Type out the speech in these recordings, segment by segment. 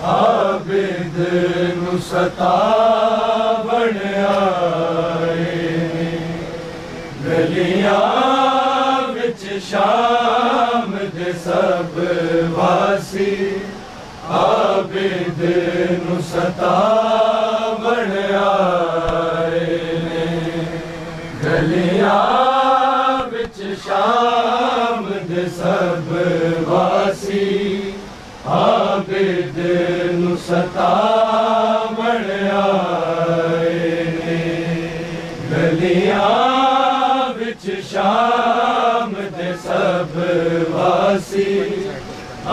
आबिद नू सतावण आए ने गलियां विच शाम दे सब वासी आबिद नू सतावण आए ने गलियां विच शाम दे सब वासी आबिद नू सतावण आए ने गलियां विच शाम दे सब वासी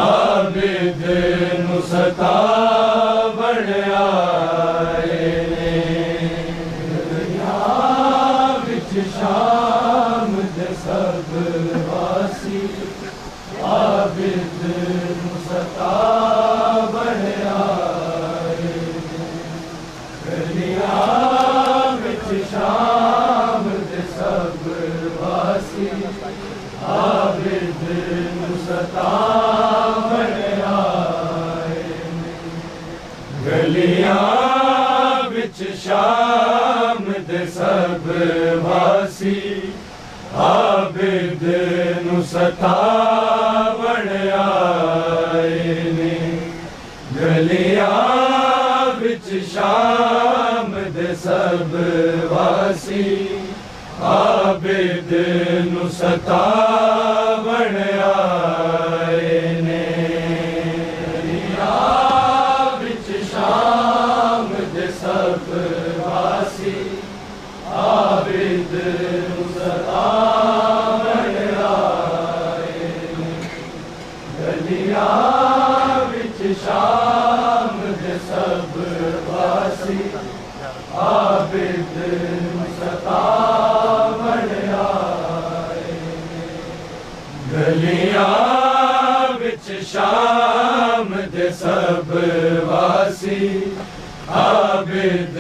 आबिद नू सतावण आए ने गलियां विच शाम दे सब वासी आबिद नू सतावण आए गलियां विच शाम दे सब वासी आबिद नू सतावण आए गलियां विच शाम दे सब वासी आबिद नू सतावण आए ने गलियां विच शाम दे सब वासी आबिद नू सतावण आए ने गलियां विच शाम दे सब वासी आबिद नू सतावण आए ने गलियां विच शाम दे सब वासी आबिद नू सतावण आए गलियां विच शाम दे सब वासी आबिद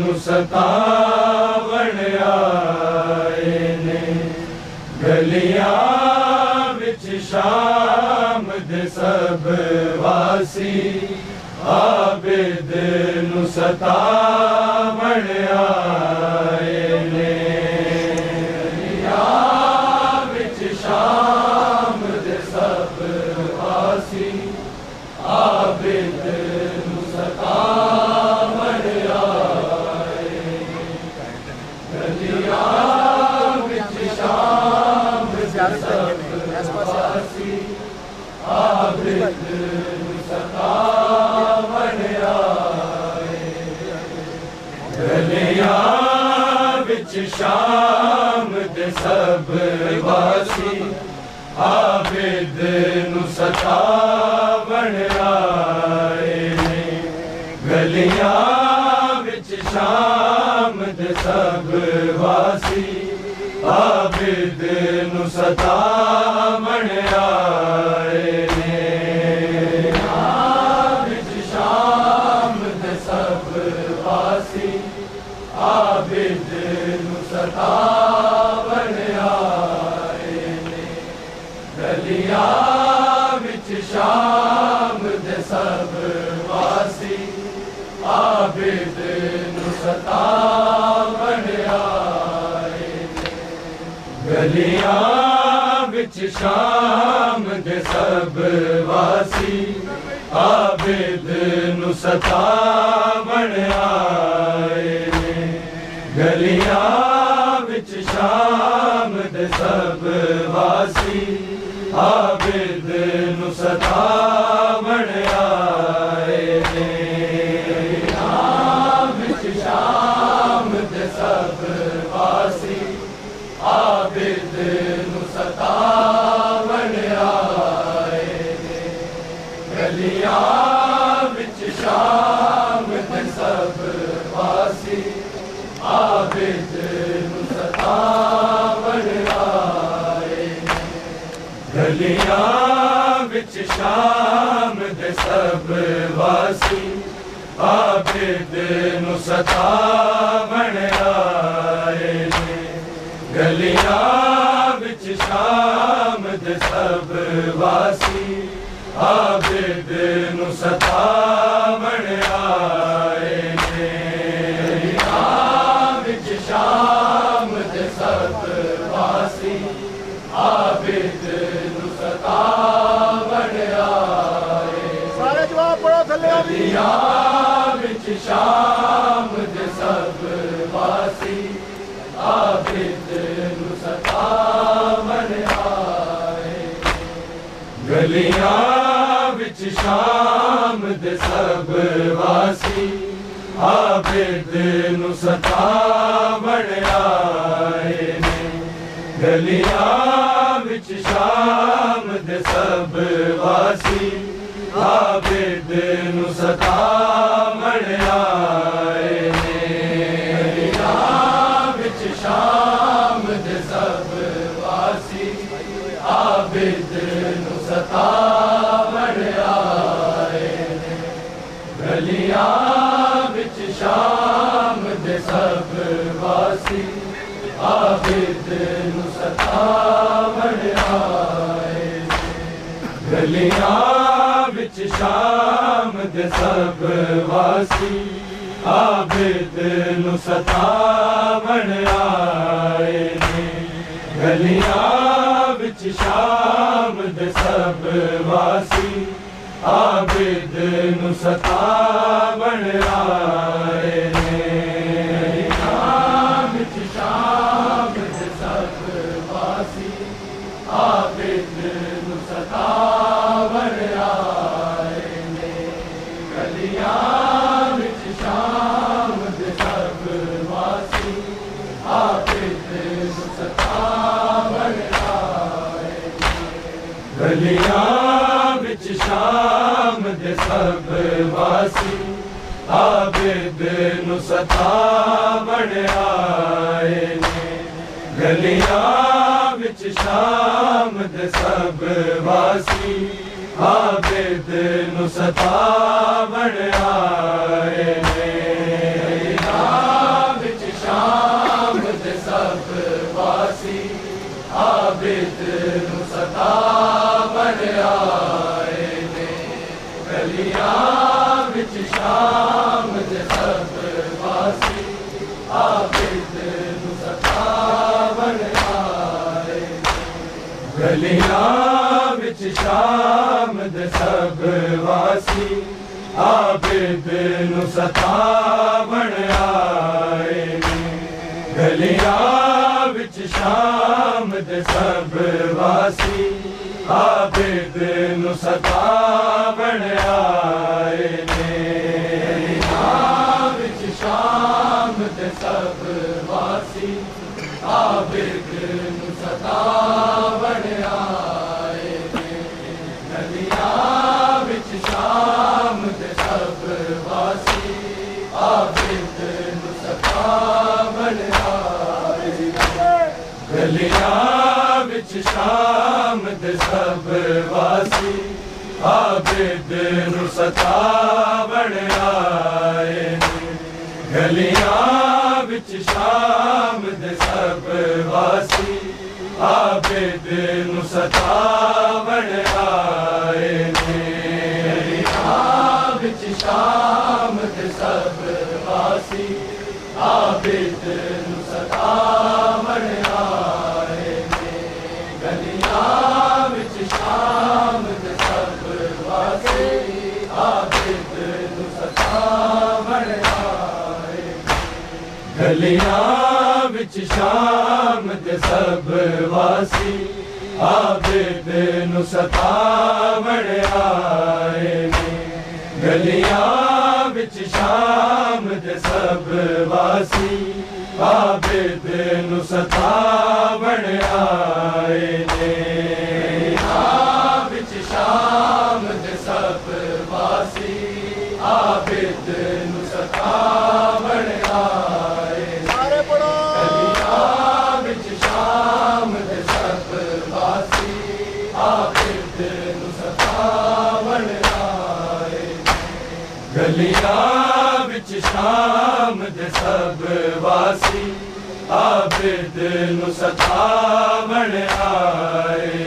नू सतावण आए ने गलियां विच शाम दे सब वासी आबिद नू सतावण आए ने गलियां विच शाम दे सब वासी आबिद नू सतावण आए गलियां विच शाम दे सब वासी आबिद नू सतावण आए गलियां विच शाम दे सब वासी आबिद नू सतावण आए ने गलियां विच शाम दे सब वासी आबिद नू सतावण आए ने विच शाम दे सब वासी आबिद नू सतावण आए ने गलियां विच शाम दे सब वासी आबिद नू सतावण आए ने गलियां विच शाम दे सब वासी आबिद नू सतावण आए ने गलियां विच शाम दे सब वासी आबिद नू सतावण आए ने गलियां विच शाम दे सब वासी आबिद नू सतावण आए ने गलियां विच शाम दे सब वासी आबिद नू सतावण आए ने गलियां विच शाम दे सब वासी आबिद नू सतावण आए ने गलियां विच शाम दे सब वासी आबिद नु सतावण आए ने विच शाम दे सब वासी आबिद नु सतावण आए सारे जवाब पढ़ो थल्ले विच शाम दे सब वासी आबिद नु सतावण आए गलियां विच शाम दे सब वासी आबिद नु सतावण आए ने गलियां विच शाम दे सब वासी आबिद नु सतावण आए ने गलियां विच शाम दे सब वासी आबिद नु सतावण आए ने गलियां विच शाम दे सब वासी आबिद नु सतावण आए गलियां विच शाम दे सब वासी आबिद नु सतावण आए ने गलियां विच शाम दे सब वासी आबिद नु सतावण आए ने गलियां विच शाम दे सब वासी आबिद नु सतावण आए ने गलियां विच शाम दे सब वासी आबिद नु सतावण आए गलियां विच शाम दे सब वासी आबिद नु सतावण आए ने गलियां विच शाम दे सब वासी आबिद नु सतावण आए ने गलियां विच शाम दे सब वासी आबिद नु सतावण आए ने गलियां विच शाम दे सब वासी आबिद नु सतावण आए गलियां विच शाम दे सब वासी आबिद नु सतावण आए ने गलियां विच शाम दे सब वासी आबिद नु सतावण आए ने गलियां विच शाम दे सब वासी आबिद नु सतावण आए ने गलियां विच शाम दे सब वासी आबिद नु सतावण आए गलियां विच शाम दे सब वासी आबिद नु सतावण आए गलियां विच शाम दे सब वासी आबिद नु सतावण आए गलियां विच शाम दे सब वासी आबिद नु सतावण आए गलियां विच शाम दे सब वासी आबिद नु सतावण आए गलियां विच शाम दे सब वासी आबिद नु सतावण आए गलियां विच शाम दे सब वासी आबिद नु सतावण आए गलियां विच शाम दे सब वासी आबिद नु सतावण आए सारे पढ़ो गलियां विच शाम दे सब वासी आबिद नु सतावण आए गलियां विच शाम दे सब वासी आबिद नु सतावण आए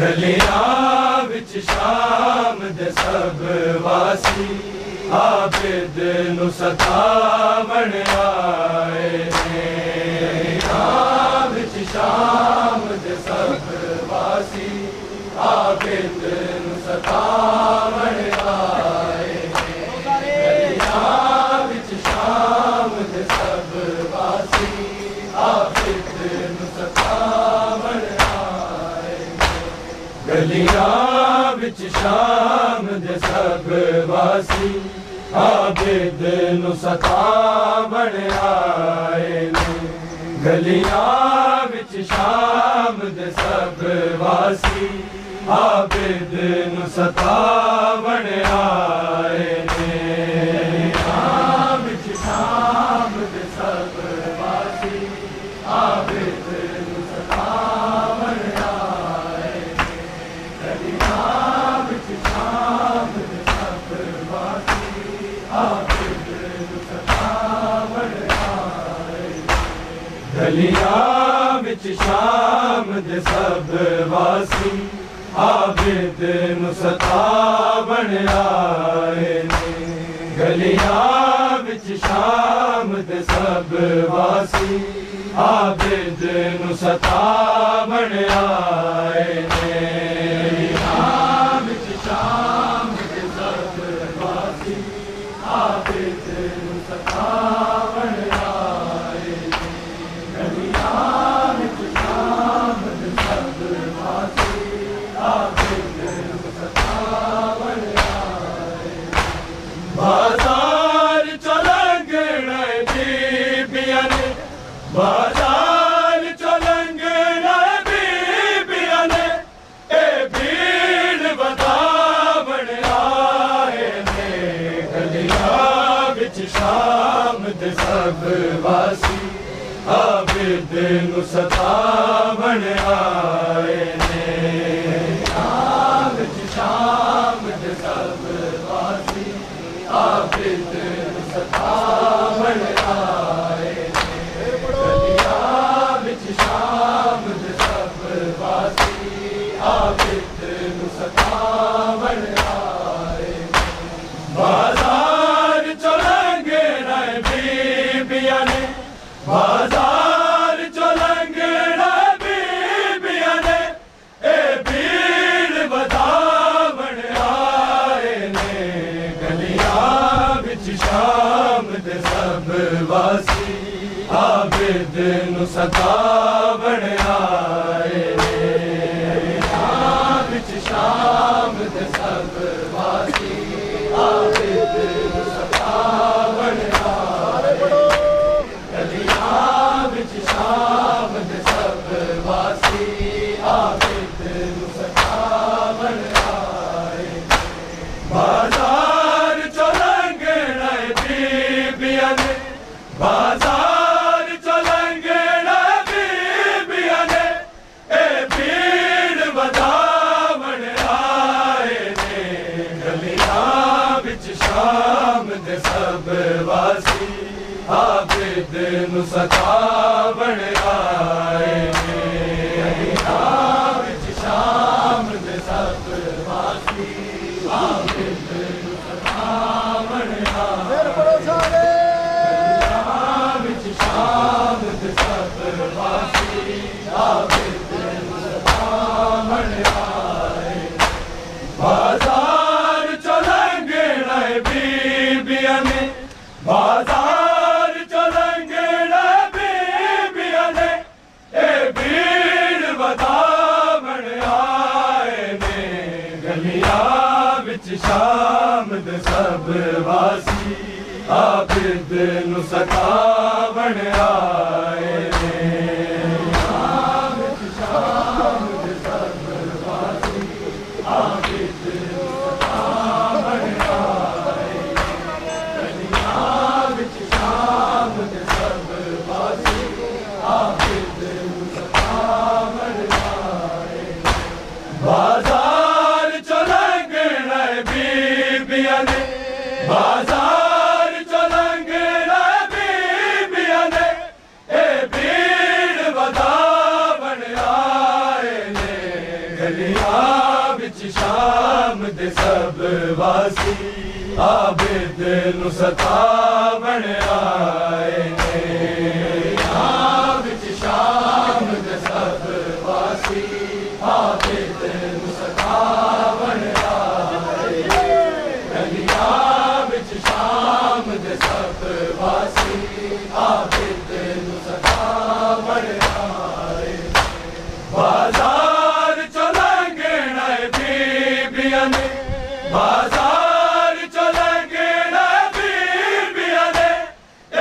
गलियां विच शाम दे सब वासी आबिद नु सतावण आए ने। गलियां विच शाम दे सब वासी आबिद नु सतावण आए ने। गलियां विच शाम दे सब वासी आबिद नु सतावण आए ने। गलियां विच शाम दे सब वासी आबिद नु सतावण आए ने। गलियां विच शाम दे सब वासी आबिद नु सतावण आए ने। गलियां विच शाम दे सब वासी आबिद नु सतावण आए ने। गलियां विच शाम दे सब वासी आबिद नु सतावण आए ने। गलियां विच शाम दे सब वासी आबिद नु सतावण आए ने। गलियां विच शाम दे सब वासी आबिद नु सतावण आए ने। गलियां विच शाम दे सब वासी आबिद नु सतावण आए ने। गलियां विच शाम दे सब वासी आबिद नु सतावण आए ने। बाजार चो लंघना बीबियां ने, बाजार चो लंघना बीबियां ने, ए भीड़ वधावण आए ने। गलियां विच शाम दे सब वासी आबिद नु सतावण आए ने। गलियां विच शाम दे सब वासी आबिद नु सतावण आए ने। गलियां विच शाम दे सब वासी आबिद नु सतावण आए ने। बाजार चो लंघना बीबियां ने, बाजार चो लंघना बीबियां ने, ए भीड़ वधावण आए ने। गलियां विच शाम दे सब वासी आबिद नु सतावण आए ने। गलियां विच शाम दे सब वासी आबिद नु सतावण आए ने। गलियां विच शाम दे सब वासी आबिद नु सतावण आए ने। बाजार चो लंघना बीबियां ने, बाजार चो लंघना बीबियां ने, ए भीड़ वधावण आए ने। गलियां विच शाम दे सब वासी आबिद नु सतावण आए ने। गलियां विच शाम दे सब वासी आबिद नु सतावण आए फिर पढ़ो सारे। गलियां विच शाम दे सब वासी आबिद नु सतावण आए ने। बाजार चो लंघना बीबियां ने, बाजार चो लंघना बीबियां ने, ए भीड़ वधावण आए ने। गलियां विच शाम दे सब वासी आबिद नु सतावण आए ने। गलियां विच शाम दे सब वासी आबिद नु सतावण आए ने। गलियां विच शाम दे सब वासी आबिद नु सतावण आए ने। बाजार चो लंघना बीबियां ने, बाजार चो लंघना बीबियां ने, ए भीड़ वधावण आए ने। गलियां वासी आबिद नु सतावण आए ने विच शाम दे सब वासी आबिद नु सतावण आए गलियां विच शाम दे सब वासी आबिद नु सतावण आए बाजार चो लंघण बीबियां ने बाजार चो लंघण बीबियां ने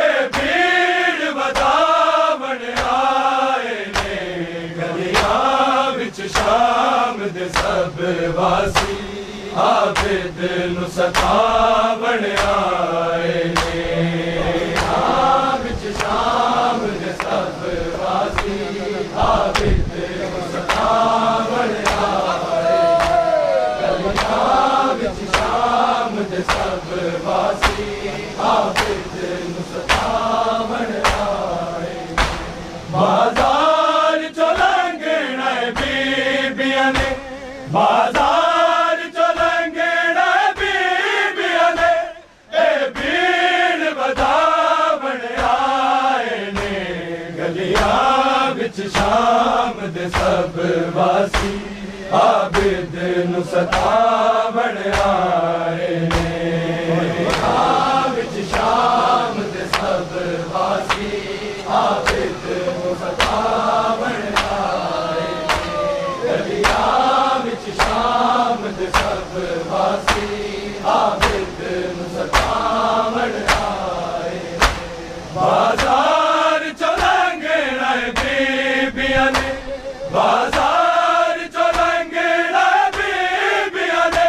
ए भीड़ वधावण आए ने गलियां विच शाम दे सब वासी आबिद नु सतावण आए ने विच शाम दे सब वासी आबिद नु सतावण आए गलियां विच शाम दे सब वासी आबिद नु सतावण आए बाजार चो लंघण बीबियां ने बाजार चो लंघण बीबियां ने ए भीड़ वधावण आए ने गलियां विच शाम दे सब वासी आबिद नु सतावण आए ने विच शाम दे सब वासी आबिद नु सतावण आए गलियां विच शाम दे सब वासी आबिद नु सतावण आए बाजार चो लंघण बीबियां ने बाजार चो लंघण बीबियां ने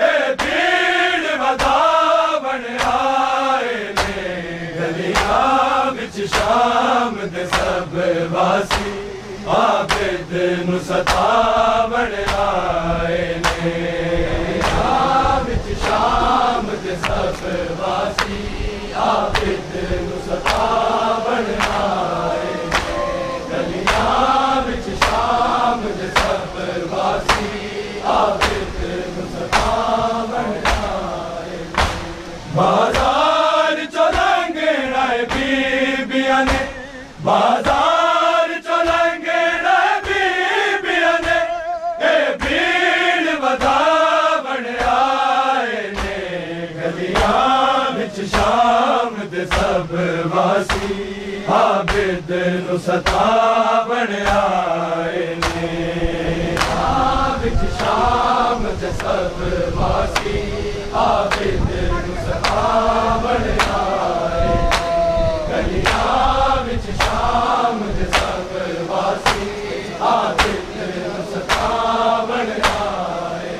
ए भीड़ वधावण आए ने गलियां विच शाम दे सब वासी आबिद नु सतावण आए ने विच शाम दे सब वासी आबिद नु सतावण आए गलियां विच शाम दे सब वासी आबिद नु सतावण आए बाजार चो लंघण बीबियां ने बाजार चो लंघण बीबियां ने ए भीड़ वधावण आए ने गलियां विच शाम दे सब वासी आबिद नु सतावण आए ने विच शाम दे सब वासी आबिद नु सतावण आए गलियां विच शाम दे सब वासी आबिद नु सतावण आए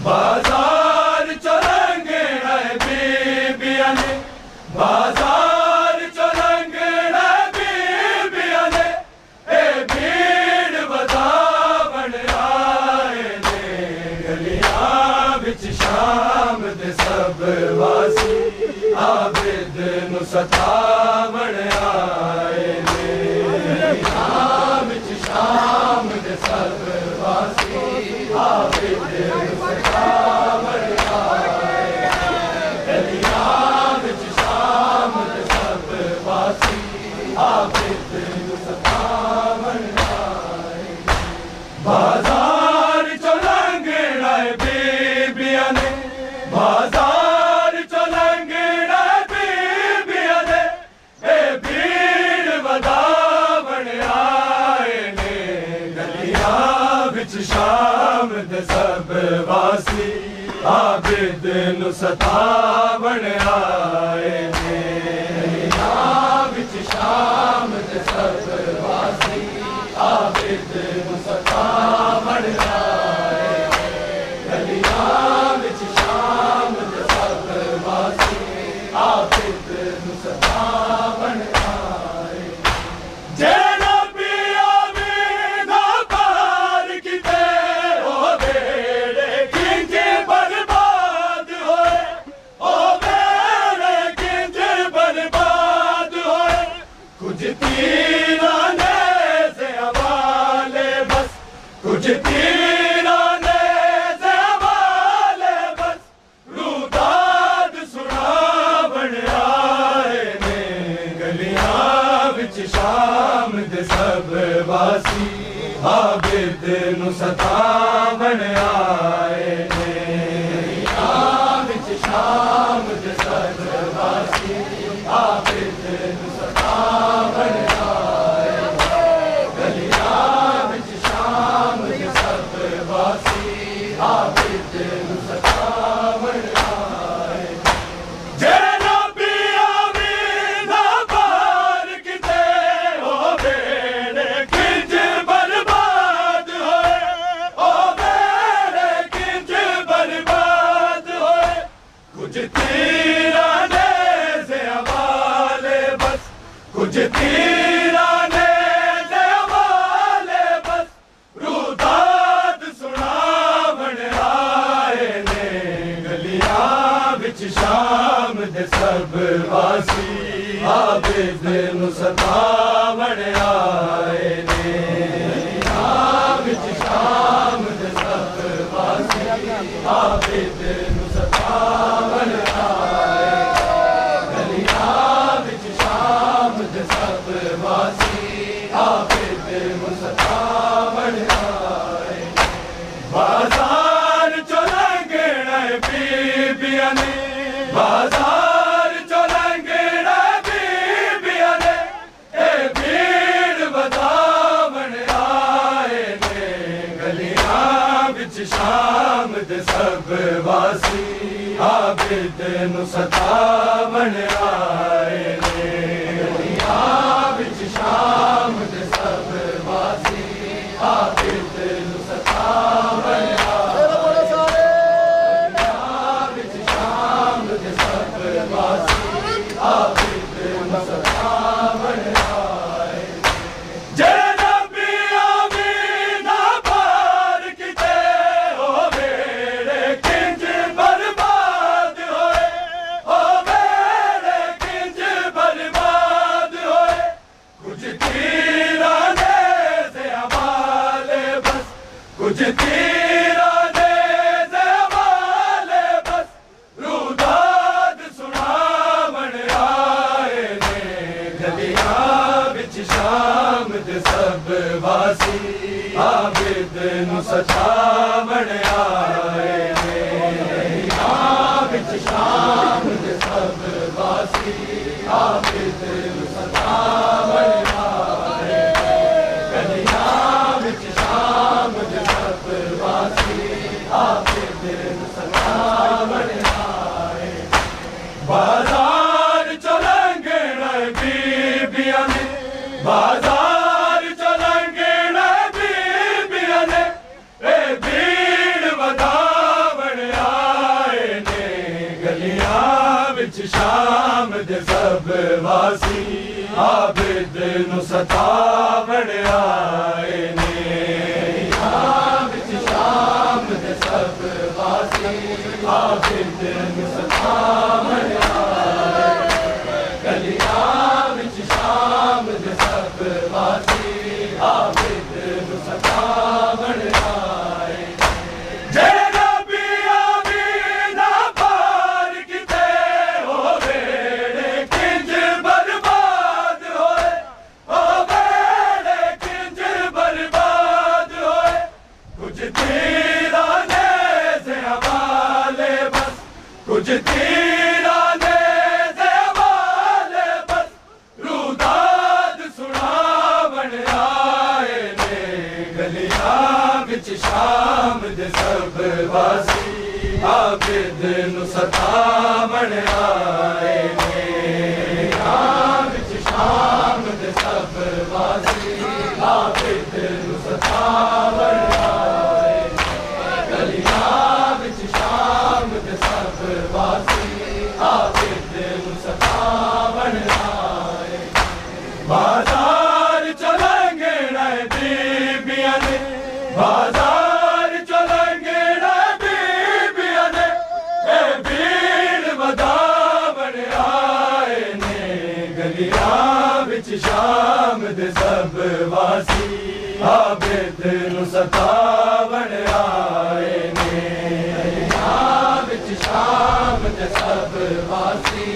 बाजार चो लंघण बीबियां ने बाजार चो लंघण बीबियां ने ए भीड़ वधावण आए ने गलियां विच शाम दे सब वासी आबिद नु सतावण आए ने विच शाम दे सब वासी आबिद नु सतावण आए गलियां विच शाम दे सब वासी आबिद नु सतावण आए बाजार चो लंघण बीबियां ने बाजार चो लंघण बीबियां ने ए भीड़ वधावण आए ने गलियां विच शाम दे सब वासी आबिद नु सतावण आए ने विच शाम दे सब वासी आबिद नु सतावण आए गलियां विच शाम दे सब वासी आबिद नु सतावण आए जेड़ा पिया दा पार किते ओ बेड़े किंज बर्बाद होए ओ बेड़े किंज बर्बाद होए कुछ तीरा दे सब वासी आबिद नु सतावण आए ने विच शाम दे सब वासी आबिद नु सतावण आए गलियां विच शाम दे सब वासी आबिद नु सतावण आए जेड़ा पिया भी ना पार किते ओ बेड़े किंज बर्बाद होए ओ बेड़े किंज बर्बाद होए कुछ तीरा ने से हवाले बस कुछ तीरा ने से हवाले बस रूदात सुनावण आए ने गलियां विच शाम दे सब वासी आबिद नु सतावण आए ने गलियां विच शाम दे सब वासी आबिद नु सतावण आए गलियां विच शाम दे सब वासी आबिद नु सतावण आए बाजार चो लंघना बीबियां ने बाजार चो लंघना बीबियां ने ए भीड़ वधावण आए ने गलियां विच शाम दे सब वासी आबिद नु सतावण आए ने गलियां विच शाम दे सब वासी आबिद नु सतावण मेरे बड़े सारे विच शाम दे सब वासी आबिद नु सतावण आए जेड़ा पिया भी ना पार किते ओ बेड़े किंज बर्बाद होए ओ बेड़े किंज बर्बाद होए कुछ तीरा ने से हवाले बस कुछ तीरा ने से हवाले बस रूदात सुनावण आए ने गलियां विच शाम दे सब वासी आबिद नु सतावण आए ने गलियां विच शाम दे सब वासी आबिद नु सतावण आए गलियां विच शाम दे सब वासी आबिद नु सतावण आए बाजार चो लंघना बीबियां ने बाजार चो लंघना बीबियां ने ए भीड़ वधावण आए ने गलियां विच शाम दे सब वासी आबिद नु सतावण आए ने गलियां विच शाम दे सब वासी आबिद नु सतावण आए गलियां विच शाम दे सब वासी आबिद नु सतावण आए जेड़ा पिया भी ना पार किते ओ बेड़े किंज बर्बाद होए ओ बेड़े किंज बर्बाद होए कुछ तीरा ने से हवाले बस कुछ तीरा ने से हवाले बस रूदात सुनावण आए ने गलियां विच शाम दे सब वासी आबिद नु सतावण आए ने गलियां विच शाम दे सब वासी आबिद नु सतावण आए गलियां विच शाम दे सब वासी आबिद नु सतावण आए बाजार चो लंघना बीबियां ने बाजार चो लंघना बीबियां ने ए भीड़ वधावण आए ने गलियां विच शाम दे सब वासी आबिद नु सतावण आए ने गलियां विच शाम दे सब वासी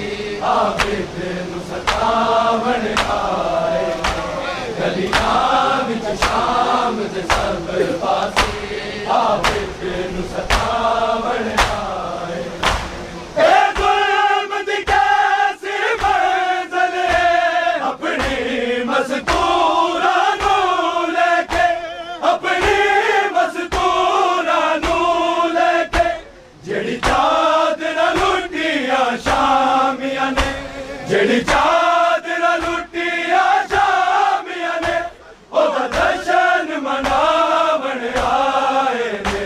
आबिद नु सतावण आए गलियां शाम दे सब वासी आबिद नु सतावण आए। ए गुलाम दी कैसी मंज़िल है अपनी मज़कूरा नू लेके, अपनी मज़कूरा नू लेके, जेड़ी चादर लुटिया शामिया ने, जेड़ी चादर लुटिया शामिया ने, ओदा दर्शन मनावण आए ने।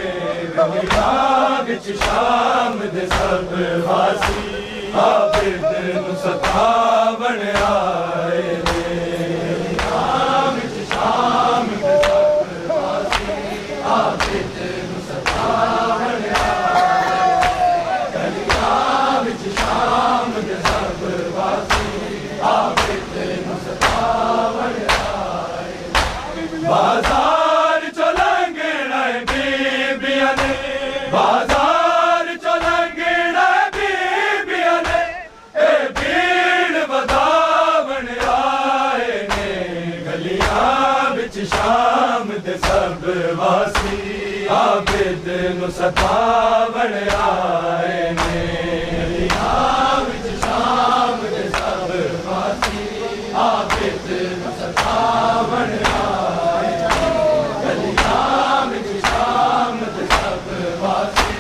गलियां विच शाम दे सब वासी आबिद नु सतावण आए ने। गलियां विच शाम दे सब वासी आबिद नु सतावण आए। गलियां विच शाम दे सब वासी आबिद नु सतावण आए। बाजार चो लंघना बीबिया ने, बाजार चो लंघना बीबिया ने, ए भीड़ वधावण आए ने। गलियां विच शाम दे सब वासी आबिद नु सतावण आए ने। गलियां विच शाम दे सब वासी आबिद नु सतावण आए। गलियां विच शाम दे सब वासी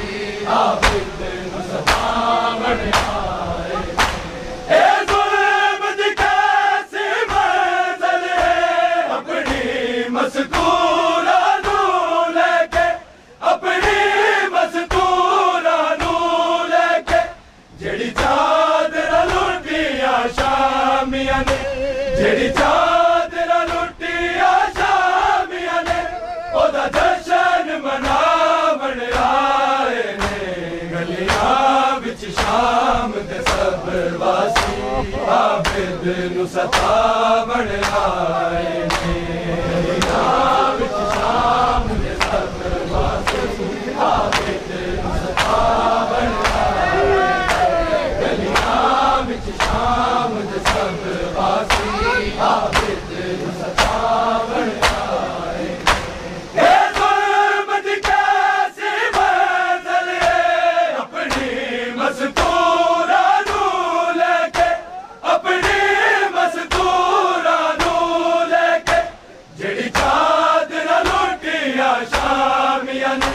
आबिद नु सतावण आए। ए ज़ुल्म दी कैसी मंज़िल है अपनी मज़कूरा नू लेके, अपनी मज़कूरा नू लेके, जेड़ी चादर लुटिया शामिया ने, जेड़ी चादर लुटिया शामिया ने, ओदा जशन मनावण आए ने। गलियां विच शाम दे सब वासी आबिद नु सतावण आए ने। गलियां विच शाम दे सब वासी आबिद नु सतावण आए। गलियां विच शाम दे सब वासी आबिद नु सतावण आए। ए ज़ुल्म दी कैसी मंज़िल है अपनी मज़कूरा नू लेके, अपनी मज़कूरा नू लेके, जेड़ी चादर लुटिया शामिया ने,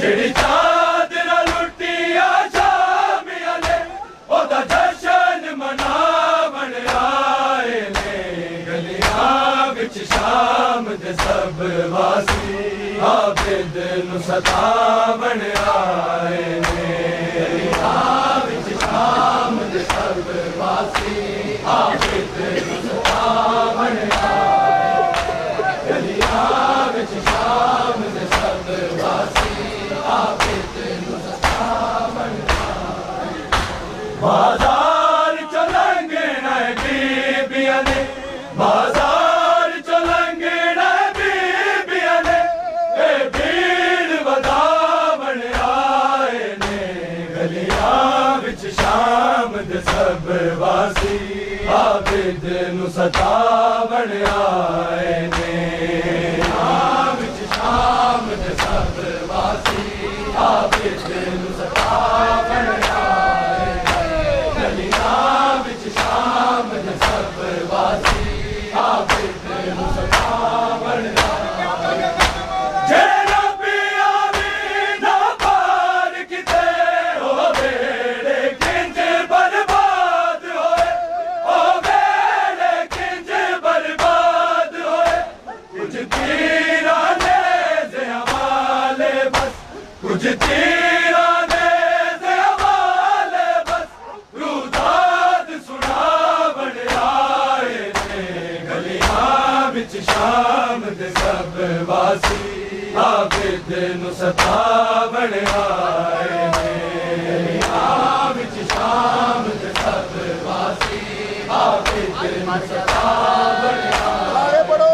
जेड़ी चादर लुटिया शामिया ने, ओदा जशन मनावण आए ने। गलियां विच शाम दे सब वासी आबिद नु सतावण आए ने। गलियां विच शाम दे सब वासी आबिद नु सतावण आए। गलियां विच शाम दे सब वासी आबिद नु सतावण आए। बाजार चो लंघना बीबिया ने, बाजार चो लंघना बीबिया ने, ए भीड़ वधावण आए ने। गलियां विच शाम दे सब वासी आबिद नु सतावण आए ने। गलियां विच शाम दे सब वासी आबिद नु सतावण आए। गलियां विच शाम दे सब वासी आबिद नु सतावण आए। जेड़ा पिया भी ना पार किते ओ बेड़े किंज बर्बाद होए, ओ बेड़े किंज बर्बाद होए। कुछ तीरा ने से हवाले बस, कुछ तीरा ने से हवाले बस, रुदाद सुनावण आए ने। गलियां विच शाम दे सब वासी आबिद नु सतावण आए ने। गलियां विच शाम दे सब वासी आबिद नु सतावण आए। आगे बढ़ो।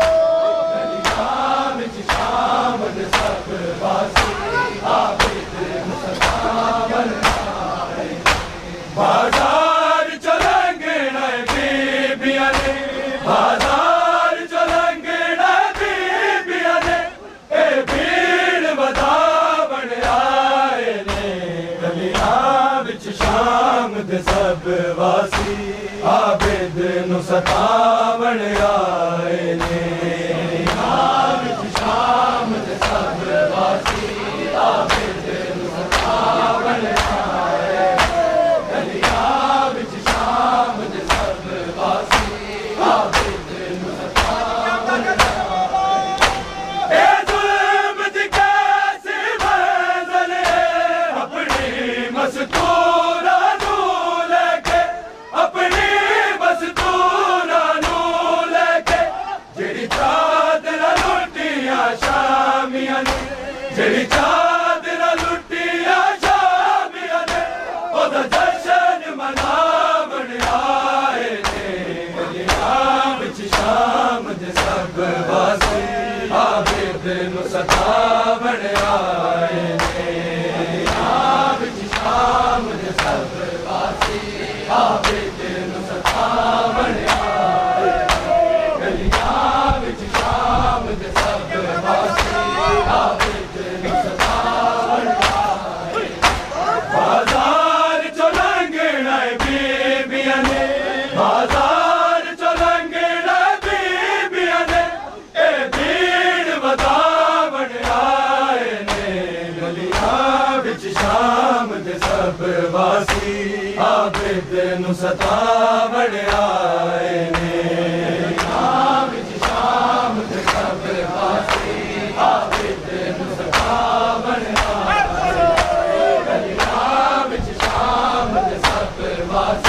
गलियां विच शाम दे सब वासी आबिद नु सतावण आए। बाजार चो लंघना बीबिया ने, बाजार चो लंघना बीबिया ਸਭ ਵਾਸੀ ਆਬਿਦ ਨੂੰ ਸਤਾਵਣ ਆਏ ਨੇ ਗਲੀਆਂ ਵਿੱਚ ਸ਼ਾਮ ਦੇ ਸਭ ਵਾਸੀ ਆਬਿਦ ਨੂੰ ਸਤਾਵਣ ਆਏ ਗਲੀਆਂ ਵਿੱਚ ਸ਼ਾਮ ਦੇ ਸਭ ਵਾਸੀ ਆਬਿਦ ਨੂੰ ਸਤਾਵਣ ਆਏ ਇਹ ਜ਼ੁਲਮ ਦੀ ਕੈਸੀ ਮੰਜ਼ਲ ਹੈ ਆਪਣੀ ਮਸਤੂਰਾਂ ਨੂੰ ਲੈ ਕੇ ਆਪਣੀ ਮਸਤੂਰਾਂ ਨੂੰ ਲੈ ਕੇ ਜਿਹੜੀ ਚਾਦਰਾਂ ਲੁੱਟੀਆਂ ਸ਼ਾਮੀਆਂ ਨੇ ਜਿਹੜੀ ਚਾਦਰਾਂ ਲੁੱਟੀਆਂ ਸ਼ਾਮੀਆਂ ਨੇ ਉਹਦਾ ਜਸ਼ਨ ਮਨਾਵਣ ਆਏ ਨੇ ਗਲੀਆਂ ਵਿੱਚ ਸ਼ਾਮ ਦੇ ਸਭ ਵਾਸੀ ਆਬਿਦ ਨੂੰ ਸਤਾਵਣ ਆਏ ਨੇ ਗਲੀਆਂ ਵਿੱਚ ਸ਼ਾਮ ਦੇ ਸਭ ਵਾਸੀ ਆਬਿਦ ਨੂੰ ਸਤਾਵਣ ਆਏ ਗਲੀਆਂ ਵਿੱਚ ਸ਼ਾਮ ਦੇ ਸਭ ਵਾਸੀ ਆਬਿਦ ਨੂੰ ਸਤਾਵਣ ਆਏ ਬਾਜ਼ਾਰ ਚੋਂ ਲੰਘਣਾ ਬੀਬੀਆਂ ਨੇ ਬਾਜ਼ਾਰ ਚੋਂ ਲੰਘਣਾ ਬੀਬੀਆਂ ਨੇ ਇਹ ਭੀੜ ਵਧਾਵਣ ਆਏ ਨੇ ਗਲੀਆਂ ਵਿੱਚ ਸ਼ਾਮ ਦੇ ਸਭ ਵਾਸੀ ਆਬਿਦ ਨੂੰ ਸਤਾਵਣ ਆਏ ਨੇ ਗਲੀਆਂ ਵਿੱਚ ਸ਼ਾਮ ਦੇ ਸਭ ਵਾਸੀ ਆਬਿਦ ਨੂੰ ਸਤਾਵਣ ਆਏ ਗਲੀਆਂ ਵਿੱਚ ਸ਼ਾਮ ਦੇ ਸਭ ਵਾਸੀ